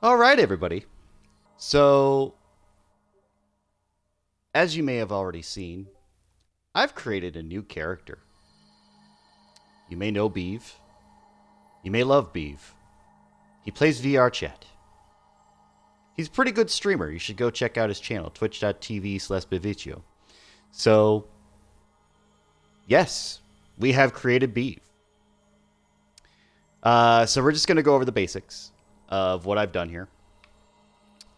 All right, everybody. So, as you may have already seen, I've created a new character. You may know Beav. You may love Beav. He plays VR chat. He's a pretty good streamer. You should go check out his channel, twitch.tv/Beavecio. So, yes, we have created Beav. So we're just going to go over the basics of what I've done here.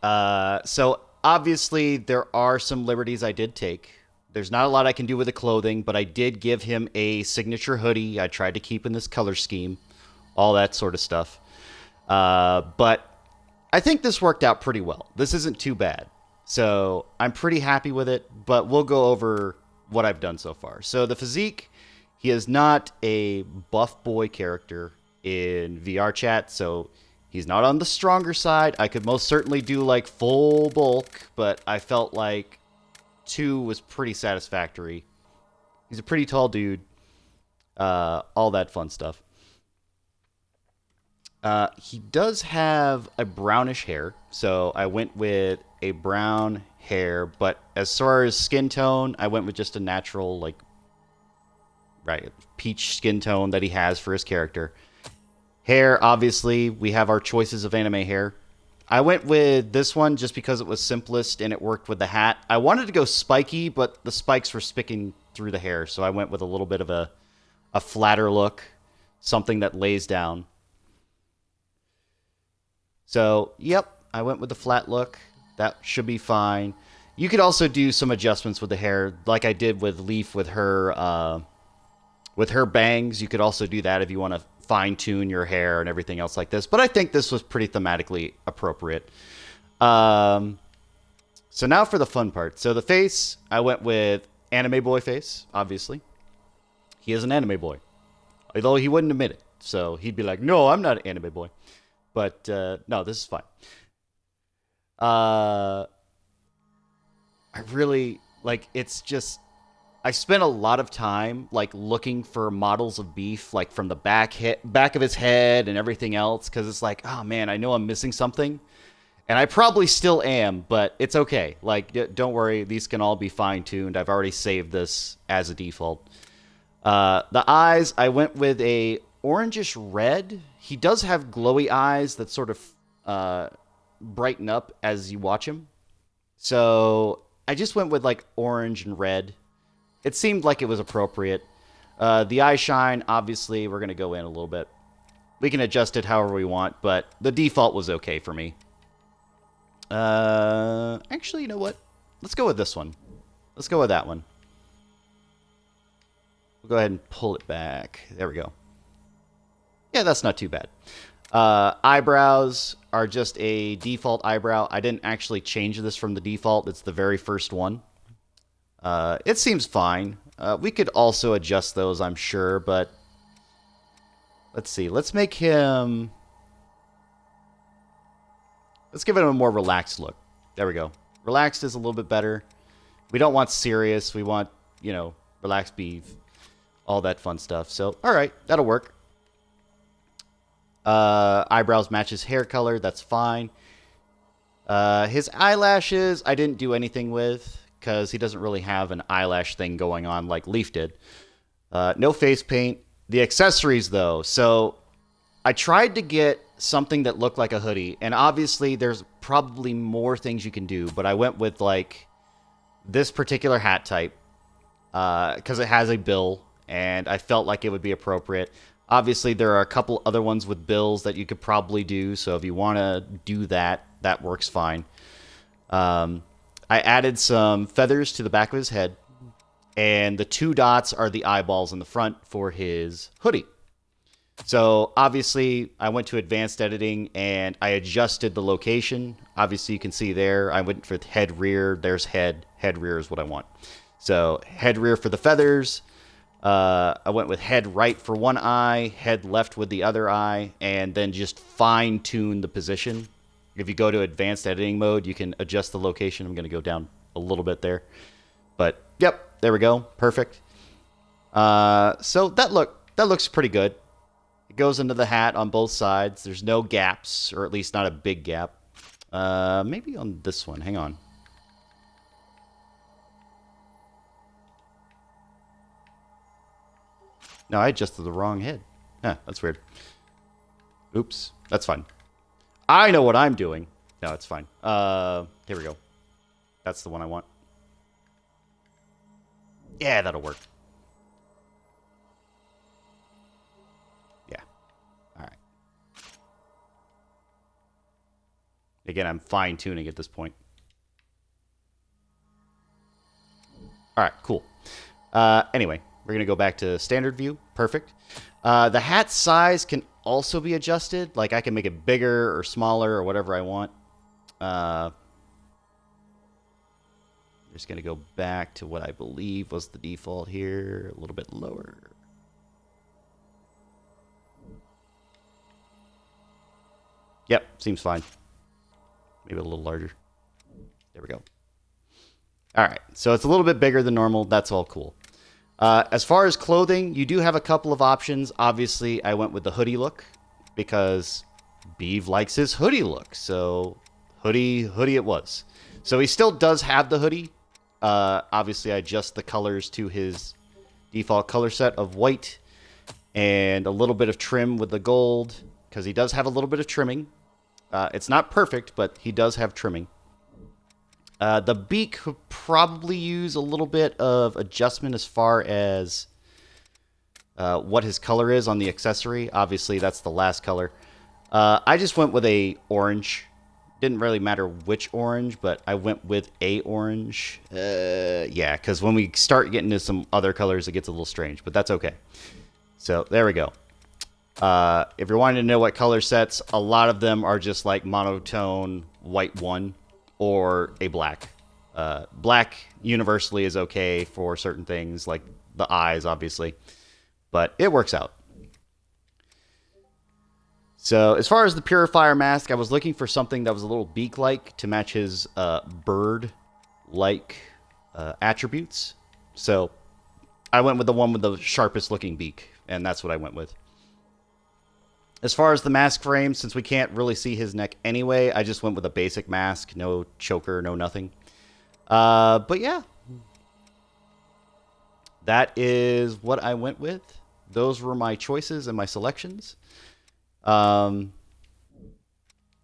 So obviously there are some liberties I did take. There's not a lot I can do with the clothing, but I did give him a signature hoodie. I tried to keep in this color scheme, all that sort of stuff. But I think this worked out pretty well. This isn't too bad. So I'm pretty happy with it, but we'll go over what I've done so far. So the physique, he is not a buff boy character in VR chat, so he's not on the stronger side. I could most certainly do like full bulk, but I felt like 2 was pretty satisfactory. He's a pretty tall dude. All that fun stuff. He does have a brownish hair, so I went with a brown hair, but as far as skin tone, I went with just a natural, like, right, peach skin tone that he has for his character. Hair, obviously, we have our choices of anime hair. I went with this one just because it was simplest and it worked with the hat. I wanted to go spiky, but the spikes were sticking through the hair, so I went with a little bit of a flatter look, something that lays down. So, yep, I went with the flat look. That should be fine. You could also do some adjustments with the hair, like I did with Leaf with her bangs. You could also do that if you want to fine-tune your hair and everything else like this. But I think this was pretty thematically appropriate. So now for the fun part. So the face, I went with anime boy face, obviously. He is an anime boy. Although he wouldn't admit it. So he'd be like, no, I'm not an anime boy. But no, this is fine. I really, like, it's just, I spent a lot of time like looking for models of Beef, like from the back of his head and everything else, because it's like, oh man, I know I'm missing something, and I probably still am, but it's okay. Like, don't worry, these can all be fine tuned. I've already saved this as a default. The eyes, I went with a orangish red. He does have glowy eyes that sort of brighten up as you watch him, so I just went with like orange and red. It seemed like it was appropriate. The eye shine, obviously, we're going to go in a little bit. We can adjust it however we want, but the default was okay for me. Actually, you know what? Let's go with this one. Let's go with that one. We'll go ahead and pull it back. There we go. Yeah, that's not too bad. Eyebrows are just a default eyebrow. I didn't actually change this from the default. It's the very first one. It seems fine. We could also adjust those, I'm sure, but let's see. Let's make him... Let's give him a more relaxed look. There we go. Relaxed is a little bit better. We don't want serious. We want, relaxed beef. All that fun stuff. So, alright, that'll work. Eyebrows match his hair color. That's fine. His eyelashes, I didn't do anything with, because he doesn't really have an eyelash thing going on like Leaf did. No face paint. The accessories, though. So I tried to get something that looked like a hoodie, and obviously there's probably more things you can do, but I went with like this particular hat type because it has a bill, and I felt like it would be appropriate. Obviously, there are a couple other ones with bills that you could probably do, so if you want to do that, that works fine. I added some feathers to the back of his head, and the 2 dots are the eyeballs in the front for his hoodie. So, obviously, I went to advanced editing, and I adjusted the location. Obviously, you can see there, I went for head rear. There's head. Head rear is what I want. So, head rear for the feathers. I went with head right for one eye, head left with the other eye, and then just fine-tune the position. If you go to advanced editing mode, you can adjust the location. I'm going to go down a little bit there. But, yep, there we go. Perfect. So that looks pretty good. It goes into the hat on both sides. There's no gaps, or at least not a big gap. Maybe on this one. Hang on. No, I adjusted the wrong head. Huh, that's weird. Oops. That's fine. I know what I'm doing. No, it's fine. Here we go. That's the one I want. Yeah, that'll work. Yeah. All right. Again, I'm fine-tuning at this point. All right, cool. Anyway, we're going to go back to standard view. Perfect. The hat size can also be adjusted. Like, I can make it bigger or smaller or whatever I want. Just going to go back to what I believe was the default here. A little bit lower. Yep, seems fine. Maybe a little larger. There we go. All right, so it's a little bit bigger than normal. That's all cool. As far as clothing, you do have a couple of options. Obviously, I went with the hoodie look because Beav likes his hoodie look. So hoodie it was. So he still does have the hoodie. Obviously, I adjust the colors to his default color set of white and a little bit of trim with the gold because he does have a little bit of trimming. It's not perfect, but he does have trimming. The beak could probably use a little bit of adjustment as far as what his color is on the accessory. Obviously, that's the last color. I just went with a orange. Didn't really matter which orange, but I went with a orange. Yeah, because when we start getting into some other colors, it gets a little strange, but that's okay. So there we go. If you're wanting to know what color sets, a lot of them are just like monotone white 1 or a black. Black universally is okay for certain things, like the eyes, obviously, but it works out. So as far as the Purifier mask, I was looking for something that was a little beak-like to match his bird-like attributes. So I went with the one with the sharpest-looking beak, and that's what I went with. As far as the mask frame, since we can't really see his neck anyway, I just went with a basic mask. No choker, no nothing. But yeah. That is what I went with. Those were my choices and my selections.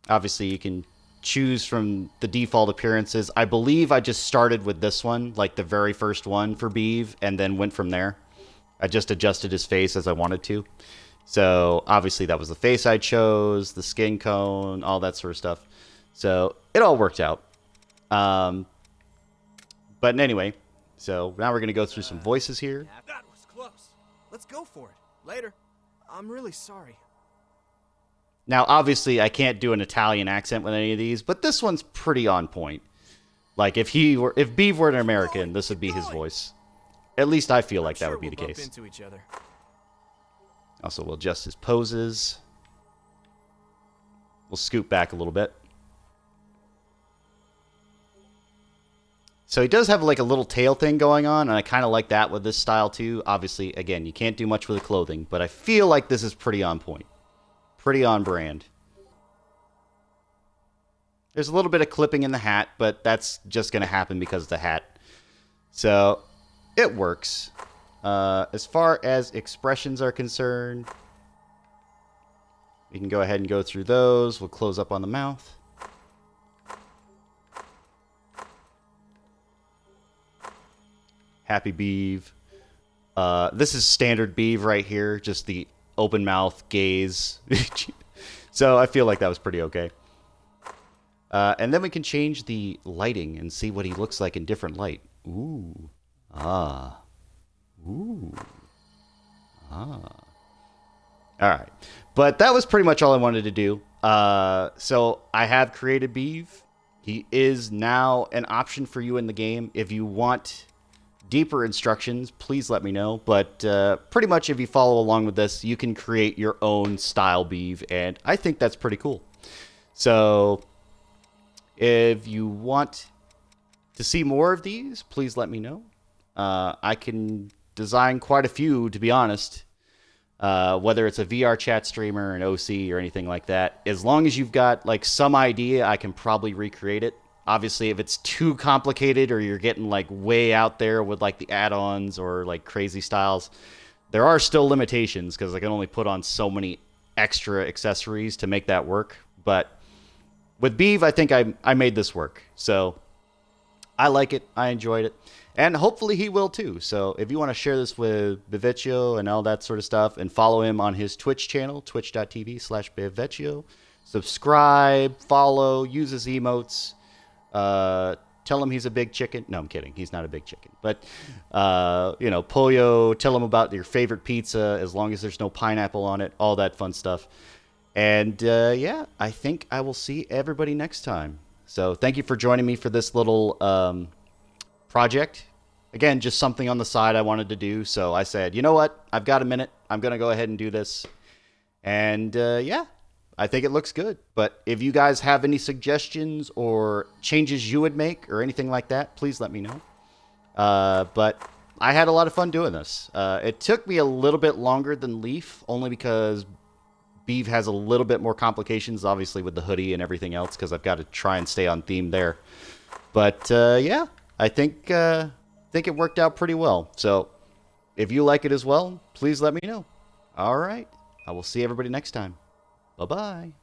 Obviously, you can choose from the default appearances. I believe I just started with this one, like the very first one for Beav, and then went from there. I just adjusted his face as I wanted to. So, obviously, that was the face I chose, the skin cone, all that sort of stuff. So, it all worked out. But anyway, so now we're going to go through some voices here. That was close. Let's go for it. Later. I'm really sorry. Now, obviously, I can't do an Italian accent with any of these, but this one's pretty on point. Like, if Beav were an American, this would be his voice. At least I feel like that would be the case. Into each other. Also, we'll adjust his poses. We'll scoot back a little bit. So he does have like a little tail thing going on, and I kind of like that with this style too. Obviously, again, you can't do much with the clothing, but I feel like this is pretty on point. Pretty on brand. There's a little bit of clipping in the hat, but that's just going to happen because of the hat. So, it works. As far as expressions are concerned, we can go ahead and go through those. We'll close up on the mouth. Happy Beav. This is standard Beav right here, just the open mouth gaze. So I feel like that was pretty okay. And then we can change the lighting and see what he looks like in different light. Ooh. Ah. Ooh. Ah. All right. But that was pretty much all I wanted to do. So I have created Beav. He is now an option for you in the game. If you want deeper instructions, please let me know. But pretty much if you follow along with this, you can create your own style Beav. And I think that's pretty cool. So if you want to see more of these, please let me know. I can design quite a few, to be honest. whether it's a VR chat streamer, an OC, or anything like that. As long as you've got like some idea, I can probably recreate it. Obviously, if it's too complicated or you're getting like way out there with like the add-ons or like crazy styles, there are still limitations because I can only put on so many extra accessories to make that work. But with Beeve, I think I made this work. So I like it. I enjoyed it. And hopefully he will too. So if you want to share this with Beavecio and all that sort of stuff and follow him on his Twitch channel, twitch.tv/Beavecio, subscribe, follow, use his emotes, tell him he's a big chicken. No, I'm kidding. He's not a big chicken. But, Pollo, tell him about your favorite pizza as long as there's no pineapple on it, all that fun stuff. And yeah, I think I will see everybody next time. So thank you for joining me for this little project. Again, just something on the side I wanted to do. So I said, you know what? I've got a minute. I'm going to go ahead and do this. And yeah, I think it looks good. But if you guys have any suggestions or changes you would make or anything like that, please let me know. But I had a lot of fun doing this. It took me a little bit longer than Leaf, only because Beeve has a little bit more complications, obviously, with the hoodie and everything else, because I've got to try and stay on theme there. But yeah, I think it worked out pretty well. So if you like it as well, please let me know. All right. I will see everybody next time. Bye-bye.